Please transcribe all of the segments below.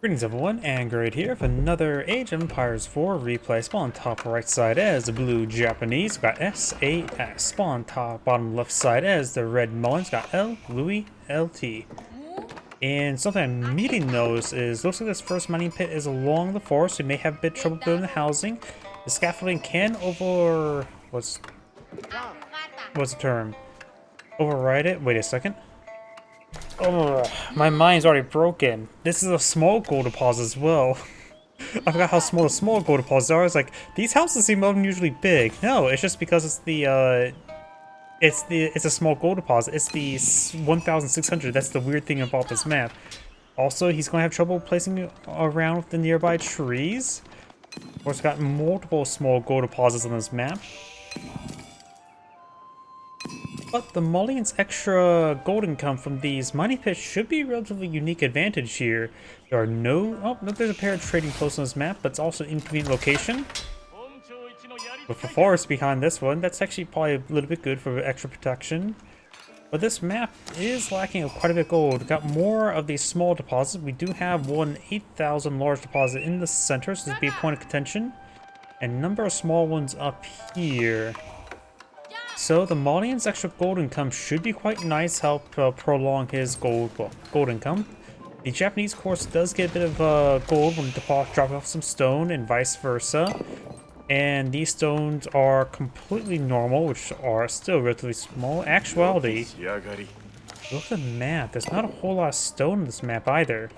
Greetings everyone, and Great here for another Age of Empires 4 replay. Spawn top right side as the blue Japanese, got SAS. Spawn top bottom left side as the red Malians, got EL.loueMT. And something I'm immediately noticed is, looks like this first mining pit is along the forest, so you may have a bit of trouble building the housing. The scaffolding can what's the term? Override it? Wait a second. Oh, my mind's already broken. This is a small gold deposit as well. I forgot how small the small gold deposits are. It's like, these houses seem unusually big. No, it's just because it's a small gold deposit. It's the 1,600. That's the weird thing about this map. Also, he's going to have trouble placing it around with the nearby trees. Of course, got multiple small gold deposits on this map. But the Malians' extra gold income from these mining pits should be a relatively unique advantage here. There are there's a pair of trading posts on this map, but it's also an inconvenient location. With the forest behind this one, that's actually probably a little bit good for extra protection. But this map is lacking quite a bit of gold. We've got more of these small deposits. We do have one 8,000 large deposit in the center, so this would be a point of contention. And a number of small ones up here. So the Malian's extra gold income should be quite nice, help prolong his gold income. The Japanese, of course, does get a bit of gold when drop off some stone and vice versa. And these stones are completely normal, which are still relatively small. Actuality, look at the map. There's not a whole lot of stone in this map either.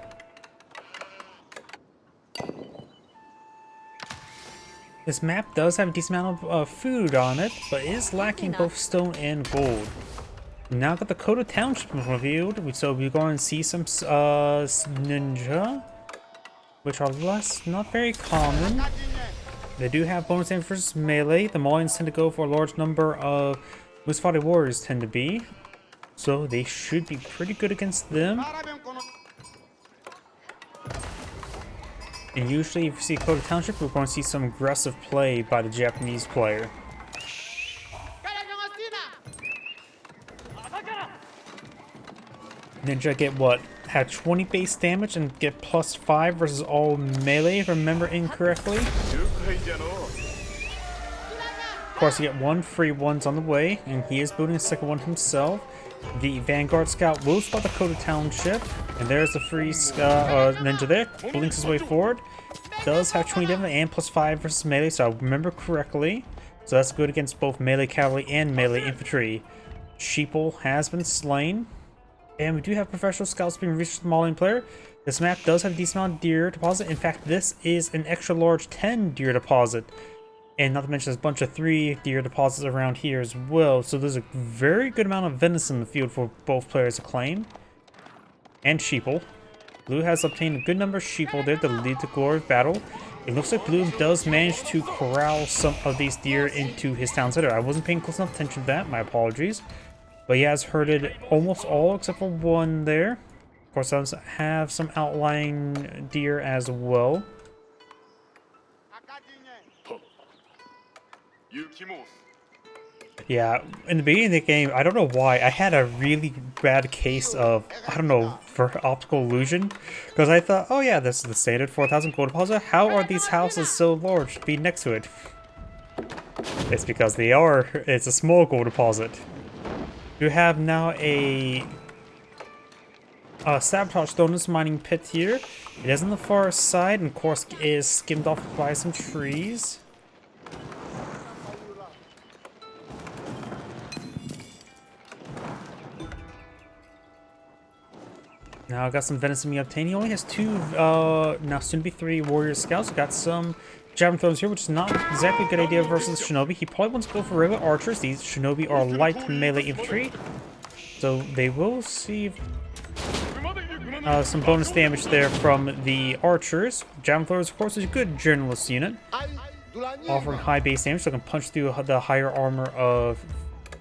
This map does have a decent amount of food on it, but is lacking both stone and gold. Now got the Koto Township revealed, so we're going to see some ninja, which are not very common. They do have bonus damage versus melee. The Malians tend to go for a large number of Musfati warriors tend to be, so they should be pretty good against them. And usually if you see Koto Township, we're going to see some aggressive play by the Japanese player. Ninja get what? Have 20 base damage and get +5 versus all melee, if I remember incorrectly. Of course, you get one free ones on the way, and he is building a second one himself. The Vanguard Scout will spot the Koto Township, and there's the free ninja there. Blinks his way forward. Does have 20 damage and +5 versus melee, so I remember correctly. So that's good against both melee cavalry and melee infantry. Sheeple has been slain. And we do have professional scouts being reached with the Malian player. This map does have a decent amount of deer deposit. In fact, this is an extra large 10 deer deposit. And not to mention there's a bunch of 3 deer deposits around here as well. So there's a very good amount of venison in the field for both players to claim. And sheeple. Blue has obtained a good number of sheeple there to lead to glory of battle. It looks like Blue does manage to corral some of these deer into his town center. I wasn't paying close enough attention to that, my apologies. But he has herded almost all except for one there. Of course, does have some outlying deer as well. Yeah, in the beginning of the game, I don't know why, I had a really bad case of, I don't know, for optical illusion. Because I thought, oh yeah, this is the standard 4,000 gold deposit. How are these houses so large to be next to it? It's because they are. It's a small gold deposit. You have now a sabotage bonus mining pit here. It is on the far side, and of course is skimmed off by some trees. Now I got some venison being obtained. He only has 2, now soon to be 3 warrior scouts. Got some javelin throws here, which is not exactly a good idea versus shinobi. He probably wants to go for regular archers. These shinobi are light melee infantry, so they will receive some bonus damage there from the archers. Javelin throwers, of course, is a good journalist unit, offering high base damage, so it can punch through the higher armor of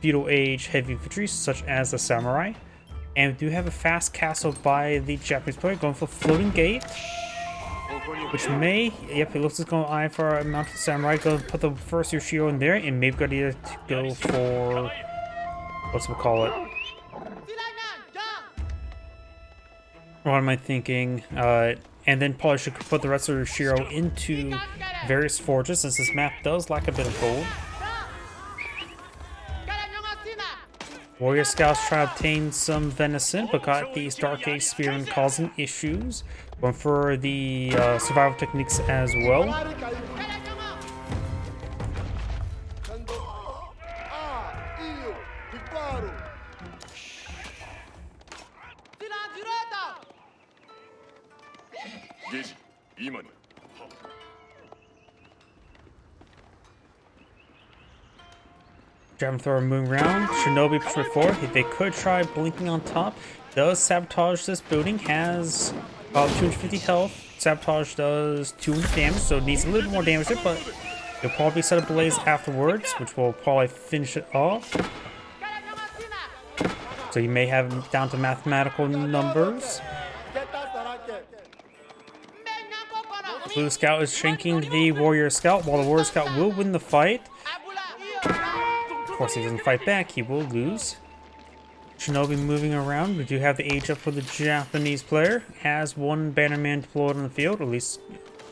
feudal age heavy infantry, such as the samurai. And we do have a fast castle by the Japanese player going for floating gate, which may, yep, it looks like it's going to eye for a mounted samurai. Go put the first Yoshiro in there, and maybe got to go for, what's we call it? What am I thinking? And then probably should put the rest of the Shiro into various forges, since this map does lack a bit of gold. Warrior Scouts try to obtain some venison, but got these Dark Age Spearmen causing issues. Going for the survival techniques as well. Javelin thrower moving around. Shinobi push forward. They could try blinking on top. Does sabotage this building. Has about 250 health. Sabotage does 200 damage, so it needs a little more damage there, but it'll probably set a blaze afterwards, which will probably finish it off. So you may have it down to mathematical numbers. Blue Scout is shanking the Warrior Scout, while the Warrior Scout will win the fight. Of course, if he doesn't fight back, he will lose. Shinobi moving around. We do have the age up for the Japanese player. Has one Bannerman deployed on the field. At least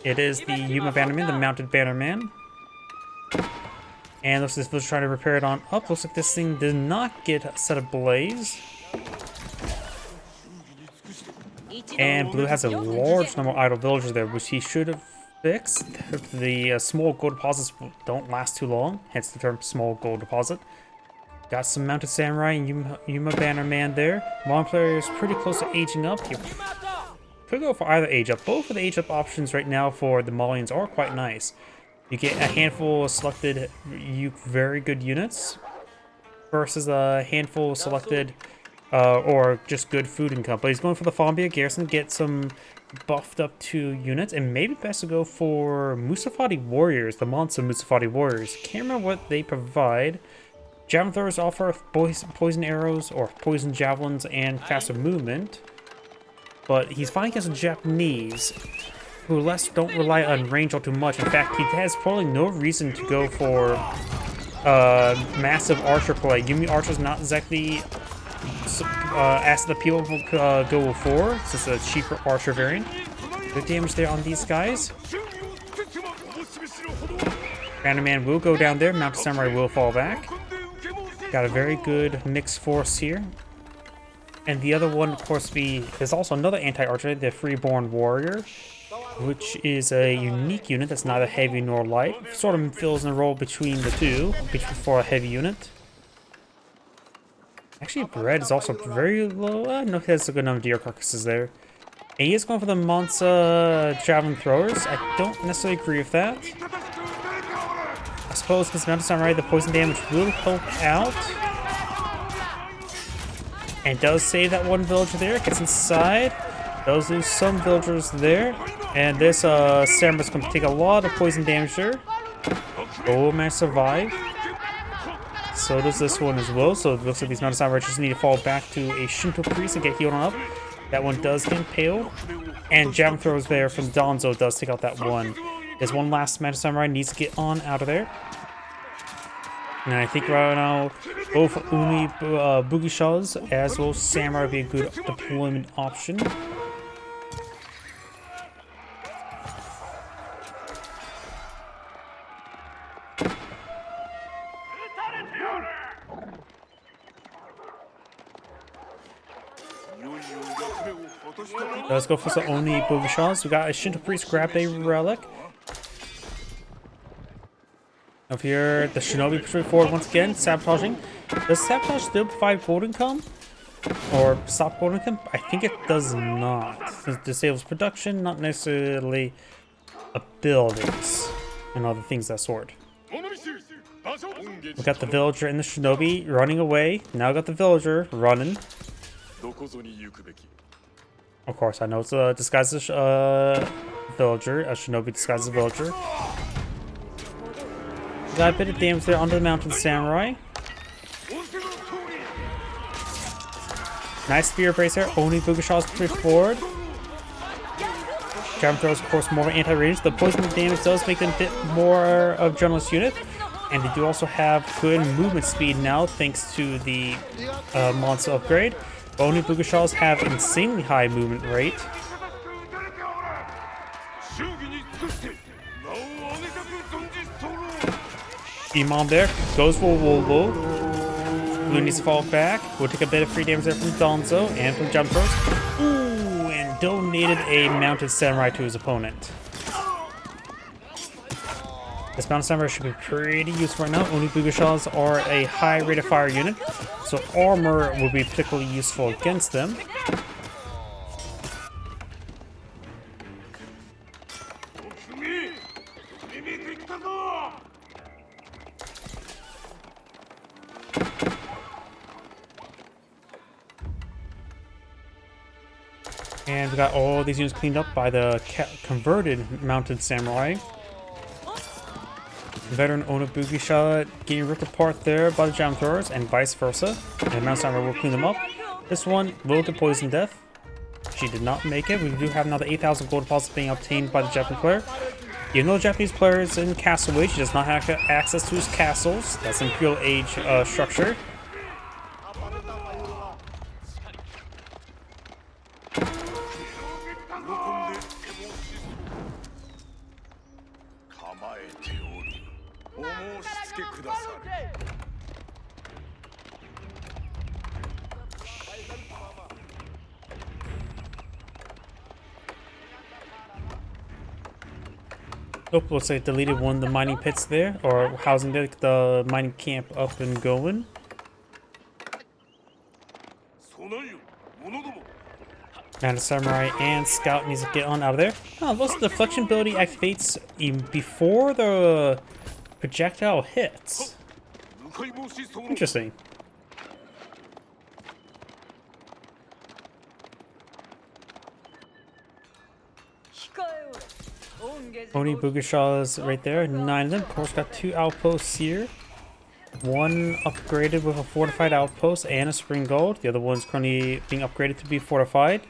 it is the Yuma Bannerman, the mounted Bannerman. And looks like this village trying to repair it on up. Looks like this thing did not get set ablaze. And Blue has a large number of idle villagers there, which he should have fixed. The small gold deposits don't last too long, hence the term small gold deposit. Got some mounted samurai and Yuma Bannerman there. Mon player is pretty close to aging up. He could go for either age up. Both of the age up options right now for the Malians are quite nice. You get a handful of selected very good units versus a handful of selected or just good food income. But he's going for the Fombia Garrison to get some buffed up 2 units, and maybe best to go for Musafati Warriors, the Monster Musafati Warriors. Can't remember what they provide. Javelin throwers offer poison arrows or poison javelins and faster movement, but he's fighting against the Japanese, who don't rely on range all too much. In fact, he has probably no reason to go for massive archer play. Yumi Archer's not exactly as the people go for, since it's a cheaper archer variant. Good damage there on these guys. Bannerman will go down there. Mounted Samurai will fall back. Got a very good mixed force here. And the other one, of course, there's also another anti-archer, the Freeborn Warrior, which is a unique unit that's neither heavy nor light. Sort of fills in the role between the two, for a heavy unit. Actually, Bread is also very low. No, he has a good number of deer carcasses there. And he is going for the Mansa Javelin Throwers. I don't necessarily agree with that. I suppose because Mounted Samurai, the poison damage will help out. And does save that one villager there. Gets inside. Does lose some villagers there. And this Samurai's going to take a lot of poison damage there. Oh, man, survive. So does this one as well. So it looks like these Mounted Samurai just need to fall back to a Shinto Priest and get healed on up. That one does get impaled. And Javelin Throws there from Donzo does take out that one. There's one last Mounted Samurai needs to get on out of there. And I think right now, both Umi Bugishas as well as Samurai would be a good deployment option. Let's go for some Oni Bugishas. We got a Shinto Priest grab a relic. Up here, the Shinobi push forward once again, sabotaging. Does sabotage still provide gold income? Or stop gold income? I think it does not. It disables production, not necessarily abilities and other things of that sort. We got the villager and the Shinobi running away. Now got the villager running. Of course, I know it's a disguised villager. A Shinobi disguised as a villager. Got a bit of damage there onto the Mounted Samurai. Nice spear brace there. Oni Bugishaw's pushed forward. Javelin throws, of course, more anti-range. The poison damage does make them a bit more of generalist unit. And they do also have good movement speed now, thanks to the monster upgrade. Onibugashas have insanely high movement rate. Demon there goes for Wolvo. Blue needs to fall back. We'll take a bit of free damage there from Donzo and from jump throws. Ooh, and donated a mounted samurai to his opponent. This mounted samurai should be pretty useful right now. Onibugashas are a high rate of fire unit, so armor will be particularly useful against them. And we got all these units cleaned up by the converted mounted samurai. Veteran Onobugisha getting ripped apart there by the jam throwers, and vice versa. And mounted samurai will clean them up. This one will get poison death. She did not make it. We do have another 8,000 gold deposits being obtained by the Japanese player. Even though the Japanese player is in Castle Age, he does not have access to his castles. That's Imperial Age structure. Oh, looks like deleted one of the mining pits there, or housing the mining camp up and going. And the samurai and scout needs to get on out of there. Oh, looks like the deflection ability activates even before the projectile hits. Interesting. Onibugashas right there, 9 of them. Of course, got 2 outposts here. One upgraded with a fortified outpost and a spring gold. The other one's currently being upgraded to be fortified.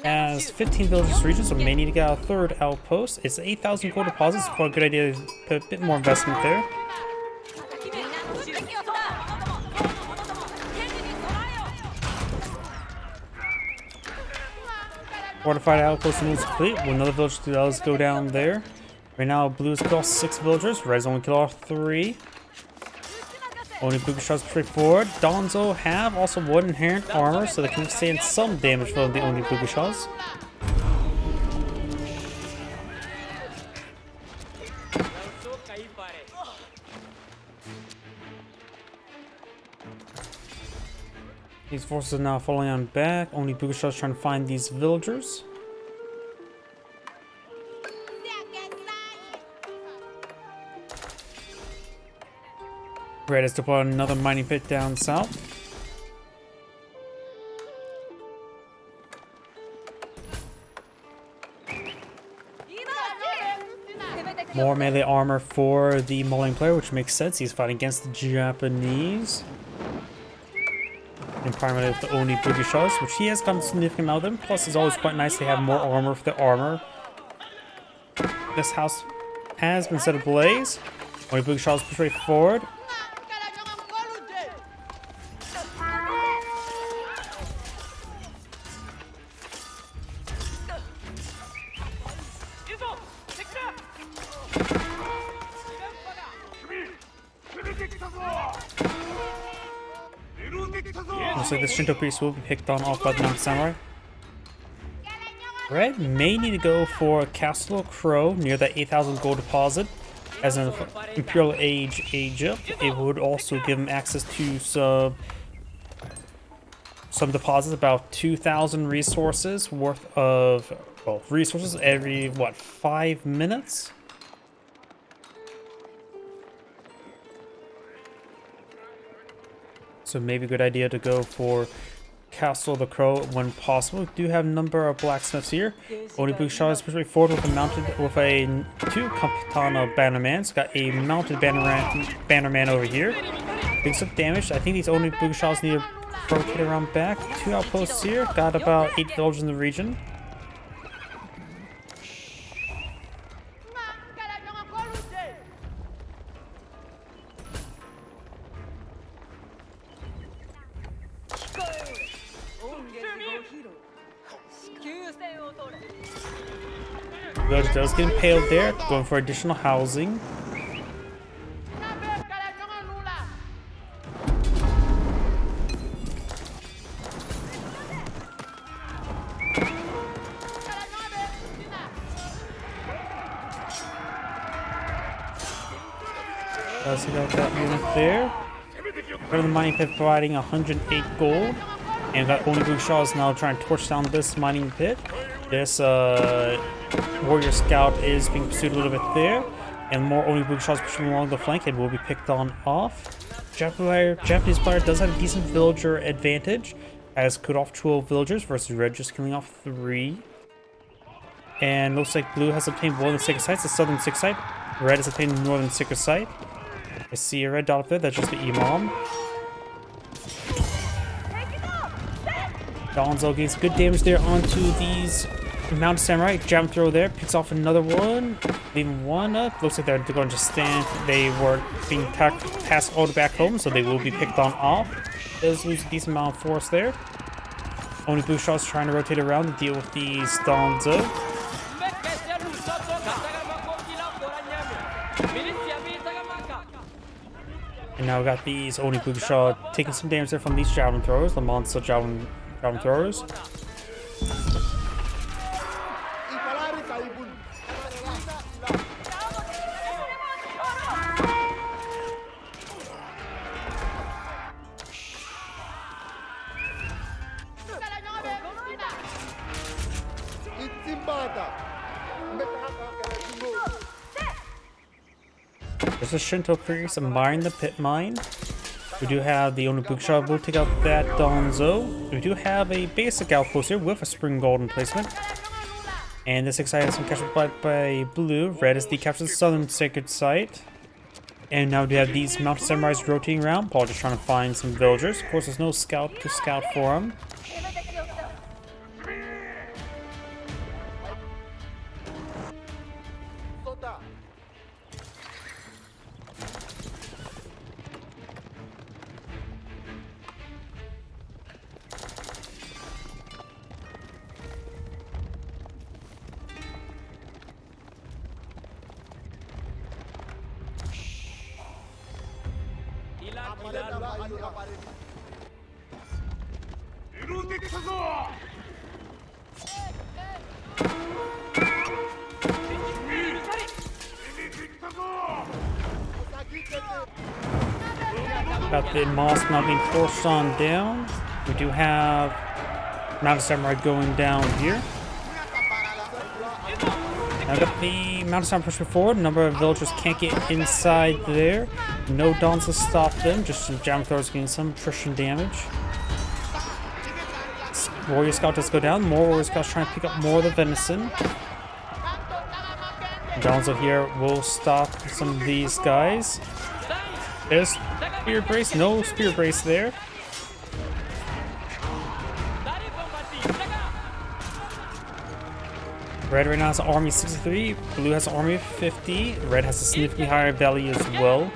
Has 15 villages region, so may need to get a 3rd outpost. It's 8,000 gold deposits. Probably a good idea to put a bit more investment there. Fortified outpost moves complete. Well, another village does go down there. Right now, blue's killed off 6 villagers. Red's only killed off 3. Onibugashas straightforward. Donzo have also 1 inherent armor, so they can withstand some damage from the Onibugashas. These forces are now falling on back. Onibugashas trying to find these villagers. Red has deployed another mining pit down south. More melee armor for the Malian player, which makes sense. He's fighting against the Japanese. And primarily with the Onibugashas, which he has gotten a significant amount of them. Plus, it's always quite nice to have more armor for the armor. This house has been set ablaze. Onibugashas push right forward. Looks like the Shinto priest will be picked on off by the mounted samurai. Red may need to go for Castle Crow near that 8,000 gold deposit. As an Imperial Age Egypt, it would also give him access to some deposits, about 2,000 resources worth of, well, resources every, what, 5 minutes? So maybe a good idea to go for Castle the Crow when possible. We do have a number of blacksmiths here. Onibugashas is pushing forward with a 2 Kapitana Bannerman. So got a mounted Bannerman over here. Doing some damage. I think these Onibugashas need to rotate around back. 2 outposts here. Got about 8 villages in the region. Village does get impaled there, going for additional housing. Let's see that unit there. Part of the mining pit providing 108 gold. And that Onibu Shaw is now trying to torch down this mining pit. This warrior scout is being pursued a little bit there. And more Onibu Shaws pushing along the flank and will be picked on off. Japanese player does have a decent villager advantage, as cut off 12 villagers versus red just killing off 3. And looks like blue has obtained one of the sacred sites, the southern sacred site. Red has obtained the northern sacred site. I see a red dot up there, that's just the Imam. Donzo gains good damage there onto these mounted samurai. Jam throw there, picks off another one, leaving one up. Looks like they're going to stand. They were being passed all back home, so they will be picked on off. Does lose a decent amount of force there. Only Bushaw's trying to rotate around to deal with these Donzo. And now we got these Oni Bugushaw taking some damage there from these javelin throwers, the monster javelin throwers. There's a Shinto priest mining the pit mine. We do have the Onibuksha will take out that Donzo. We do have a basic outpost here with a spring golden placement. And this excited has been captured by blue. Red is the captured southern sacred site. And now we have these mounted samurais rotating around. Paul just trying to find some villagers. Of course, there's no scout to scout for them. Got the mosque now being forced on down. We do have Mounted Samurai going down here. Now got the Mounted Samurai pushing forward. A number of villagers can't get inside there. No dons to stop them. Just some jam throwers getting some attrition damage. Warrior Scout does go down. More Warrior Scouts trying to pick up more of the venison. Donzo here will stop some of these guys. There's Spirit Brace. No Spirit Brace there. Red right now has an army of 63. Blue has an army of 50. Red has a significantly higher value as well.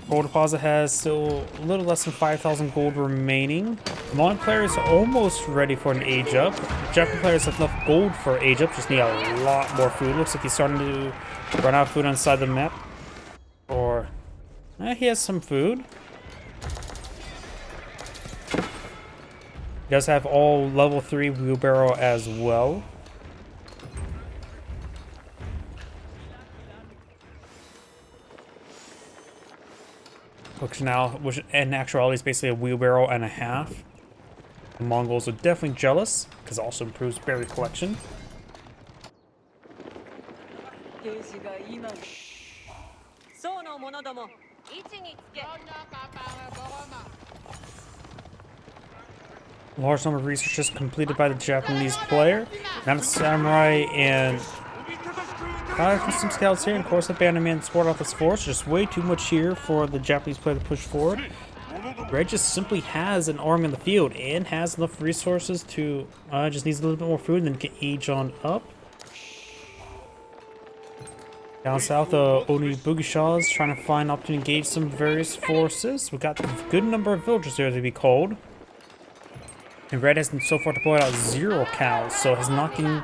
Gold deposit has still a little less than 5,000 gold remaining. Mon player is almost ready for an age up. Japanese players have enough gold for age up, just need a lot more food. Looks like he's starting to run out of food on the side of the map. Or he has some food. He does have all level 3 wheelbarrow as well. Which in actuality is basically a wheelbarrow and a half. The Mongols are definitely jealous, because it also improves berry collection. Large number of researches completed by the Japanese player. Mounted Samurai and some scouts here, and of course the Banditman support off this force. Just way too much here for the Japanese player to push forward. Red just simply has an army on the field and has enough resources to just needs a little bit more food and then get age on up. Down south, Oni Bugishaw is trying to find opportunity to engage some various forces. We got a good number of villagers there to be called. And red has so far deployed out 0 cows, so has not getting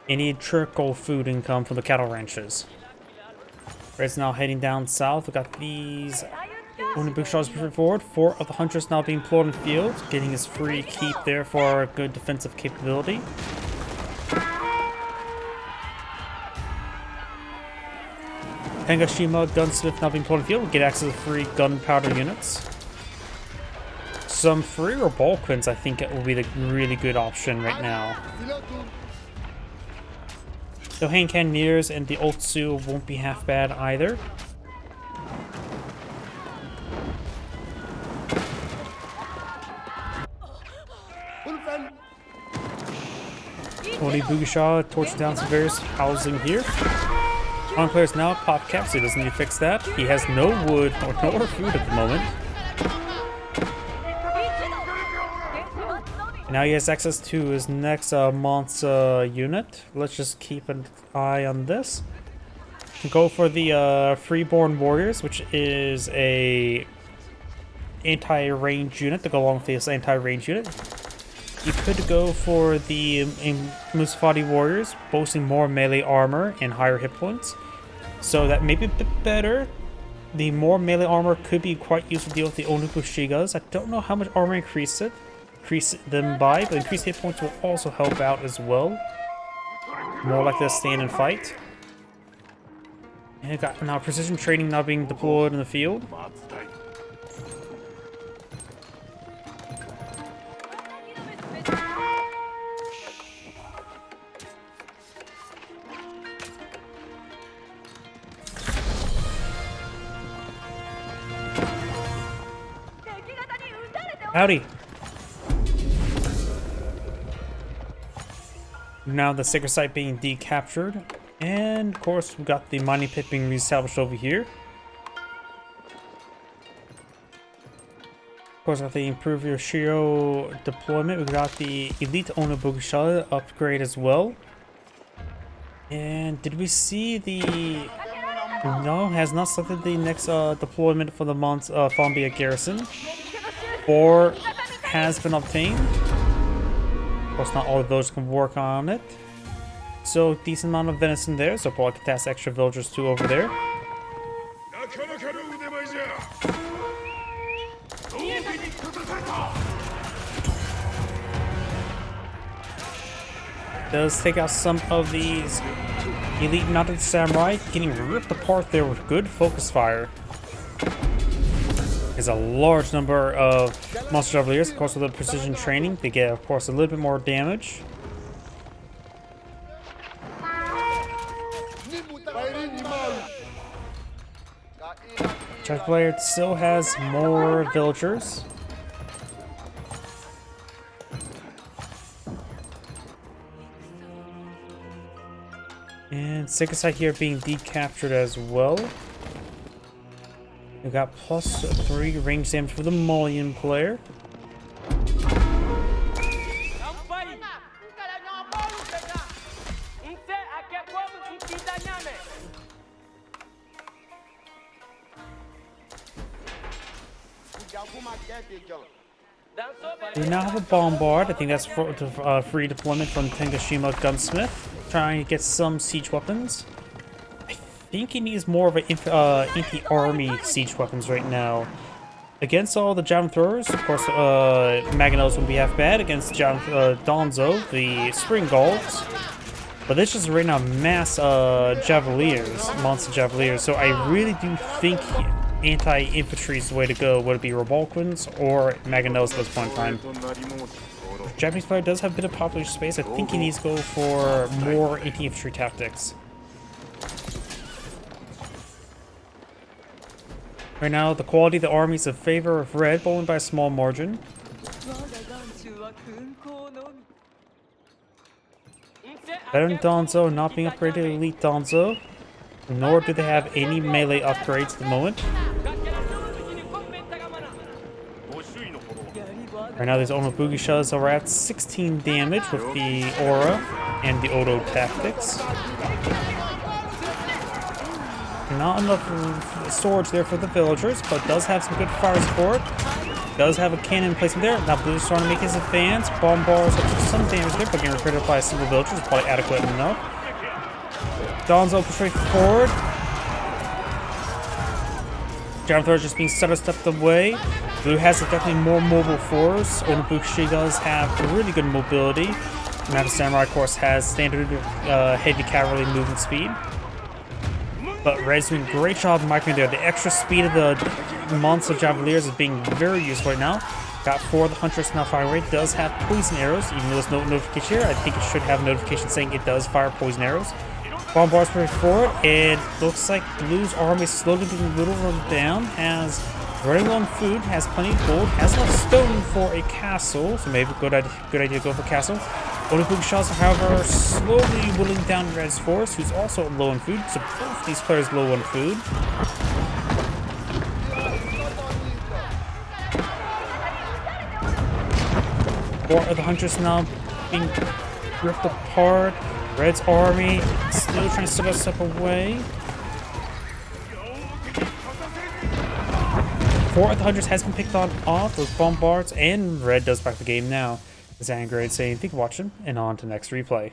any trickle food income from the cattle ranches. Red's now heading down south. We got these only big shots moving forward. 4 of the hunters now being deployed in the field, getting his free keep there for a good defensive capability. Tengashima gunsmith now being deployed in the field. We get access to free gunpowder units. Some free Revolquins, I think it will be the really good option right now. The hand cannoneers and the Otsu won't be half bad either. Oni Bugisha torches down some various housing here. On players now pop caps, so he doesn't need to fix that. He has no wood or no food at the moment. Now he has access to his next Monza unit. Let's just keep an eye on this. Go for the Freeborn Warriors, which is a anti-range unit to go along with this anti-range unit. You could go for the Musafati Warriors, boasting more melee armor and higher hit points. So that may be a bit better. The more melee armor could be quite useful to deal with the Onubushigas. I don't know how much armor increase them by, but increased hit points will also help out as well. More like this stand and fight. And got now precision training now being deployed in the field. Howdy. Now the sacred site being decaptured, and of course we got the mining pit being reestablished over here. Of course, with the improve your Shiro deployment, we got the elite Onobugusha upgrade as well. And did we see the? No, has not selected the next deployment for the Fombia garrison, or has been obtained. Of course, not all of those can work on it. So, decent amount of venison there, so probably could task extra villagers too over there. Does take out some of these elite mounted samurai, getting ripped apart there with good focus fire. There's a large number of monster javeliers, of course with the precision training, they get of course a little bit more damage. Javelier still has more villagers. And sacred site here being decaptured as well. We got +3 range damage for the Malian player. We now have a bombard. I think that's for free deployment from Tengashima Gunsmith. Trying to get some siege weapons. I think he needs more of an anti-army siege weapons right now. Against all the javelin throwers, of course, Maganos won't be half bad. Against Donzo, the Spring Galls. But this is right now mass Javeliers, monster Javeliers. So I really do think anti-infantry is the way to go. Would it be Revolquins or Maganos at this point in time? Japanese player does have a bit of population space. I think he needs to go for more anti-infantry tactics. Right now, the quality of the army is in favor of red, but only by a small margin. Veteran Donzo not being upgraded to Elite Donzo, nor do they have any melee upgrades at the moment. Right now, these Onobugishas are at 16 damage with the Aura and the Odo tactics. Not enough storage there for the villagers, but does have some good fire support. does have a cannon placement there. Now Blue's trying to make his advance. Bombard's up to some damage there, but getting recruited by a single villager is probably adequate enough. Don's open straight forward. Javelin thrower just being set a step away. Blue has a definitely more mobile force. Onobushi does have really good mobility. Now the Samurai, of course, has standard heavy cavalry movement speed. But Red's doing a great job microing there. The extra speed of the monster Javeliers is being very useful right now. Got 4 of the Hunters now firing away. Does have poison arrows, even though there's no notification here. I think it should have a notification saying it does fire poison arrows. Bombards pushing forward, and looks like Blue's army is slowly being whittled down. Has running low on food, has plenty of gold, has enough stone for a castle, so maybe good idea to go for castle. Onobushi shots, however, slowly whittling down Red's force, who's also low on food. So both these players low on food. Four of the Hunters now being ripped apart. Red's army still trying to set us up away. 4 of the Hunters has been picked on off those bombards, and Red does back the game now. This is Angrade saying thank you for watching, and on to the next replay.